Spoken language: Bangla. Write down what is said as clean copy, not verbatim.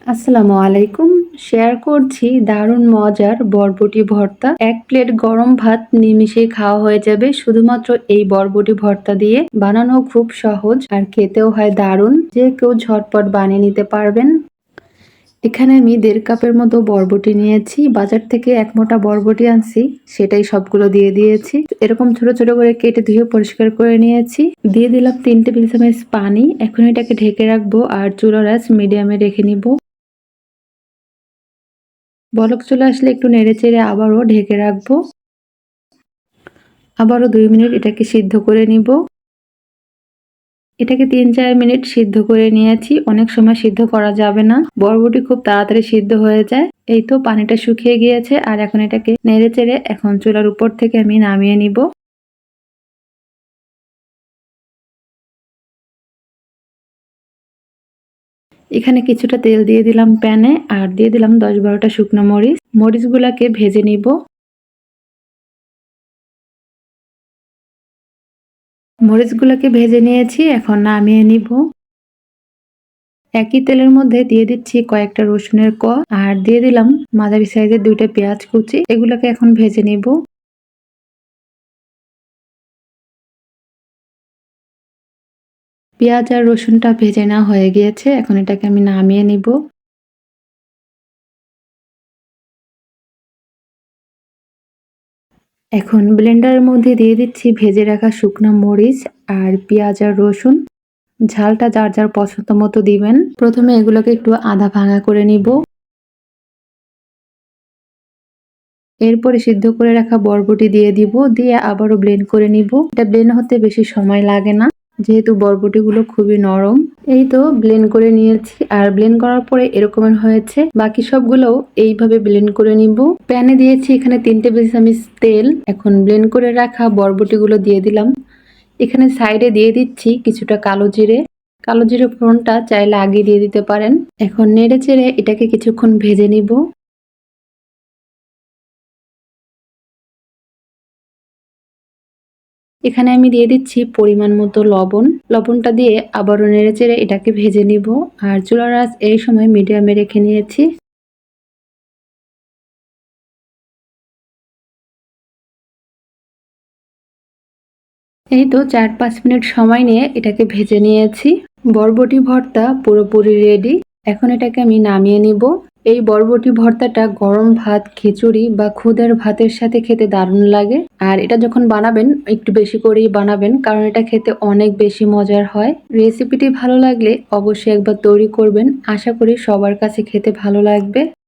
আসসালামু আলাইকুম। শেয়ার করছি দারুণ মজার বরবটি ভর্তা। ১ প্লেট গরম ভাত নিমিষেই খাওয়া হয়ে যাবে শুধুমাত্র এই বরবটি ভর্তা দিয়ে। বানানো খুব সহজ আর খেতেও হয় দারুণ। যে কেউ ঝটপট বানিয়ে নিতে পারবেন। এখানে আমি ১.৫ কাপের মতো বরবটি নিয়েছি। বাজার থেকে ১ মোটা বরবটি আনছি, সেটাই সবগুলো দিয়ে দিয়েছি। এরকম ছোট, ছোট করে কেটে ধুয়ে পরিষ্কার করে নিয়েছি। দিয়ে দিলাম ৩ টেবিল চামচ পানি। এখন এটাকে ঢেকে রাখবো আর চুলার আঁচ মিডিয়ামে রেখে নিব। বলক চলে আসলে একটু নেড়েচেড়ে আবারও ঢেকে রাখবো। আবারও ২ মিনিট এটাকে সিদ্ধ করে নিব। এটাকে ৩-৪ মিনিট সিদ্ধ করে নিয়েছি। অনেক সময় সিদ্ধ করা যাবে না। বরবটি খুব তাড়াতাড়ি সিদ্ধ হয়ে যায়। এই তো পানিটা শুকিয়ে গিয়েছে আর এখন এটাকে নেড়েচেড়ে এখন চুলার উপর থেকে আমি নামিয়ে নিব। এখানে কিছুটা তেল দিয়ে দিলাম প্যানে আর দিয়ে দিলাম ১০-১২টা শুকনো মরিচ। মরিচগুলাকে ভেজে নিব। মরিচগুলোকে ভেজে নিয়েছি, এখন নামিয়ে নিব। একই তেলের মধ্যে দিয়ে দিচ্ছি কয়েকটা রসুনের কোয়া আর দিয়ে দিলাম মাঝারি সাইজের ২টা পেঁয়াজ কুচি। এগুলোকে এখন ভেজে নিব। পেঁয়াজ আর রসুনটা ভেজে নেওয়া হয়ে গিয়েছে, এখন এটাকে আমি নামিয়ে নিব। এখন ব্লেন্ডারের মধ্যে দিয়ে দিচ্ছি ভেজে রাখা শুকনো মরিচ আর পেঁয়াজ আর রসুন। ঝালটা যার যার পছন্দ মতো দিবেন। প্রথমে এগুলোকে একটু আধা ভাঙা করে নিব। এরপরে সিদ্ধ করে রাখা বরবটি দিয়ে দিব, দিয়ে আবারও ব্লেন্ড করে নিব। এটা ব্লেন্ড হতে বেশি সময় লাগে না, যেহেতু বরবটিগুলো খুবই নরম। এই তো ব্লেন্ড করে নিয়েছি আর ব্লেন্ড করার পরে এরকমের হয়েছে। বাকি সবগুলোও এইভাবে ব্লেন্ড করে নিব। প্যানে দিয়েছি এখানে ৩ টেবিল চামচ তেল। এখন ব্লেন্ড করে রাখা বরবটিগুলো দিয়ে দিলাম। এখানে সাইডে দিয়ে দিচ্ছি কিছুটা কালো জিরে। কালো জিরে ফোড়নটা চাইলে আগে দিয়ে দিতে পারেন। এখন নেড়ে চেড়ে এটাকে কিছুক্ষণ ভেজে নিব। এখানে আমি দিয়ে দিচ্ছি পরিমাণ মতো লবণ। লবণটা দিয়ে আবারও নেড়েচেড়ে এটাকে ভেজে নিব আর চুলার আঁচ এই সময় মিডিয়ামে রেখে নিয়েছি। এই তো ৪-৫ মিনিট সময় নিয়ে এটাকে ভেজে নিয়েছি। বরবটি ভর্তা পুরোপুরি রেডি। এখন এটাকে আমি নামিয়ে নিব। এই বরবটি ভর্তাটা গরম ভাত, খিচুড়ি বা খুদের ভাতের সাথে খেতে দারুণ লাগে। আর এটা যখন বানাবেন একটু বেশি করেই বানাবেন, কারণ এটা খেতে অনেক বেশি মজার হয়। রেসিপিটি ভালো লাগলে অবশ্যই একবার তৈরি করবেন। আশা করি সবার কাছে খেতে ভালো লাগবে।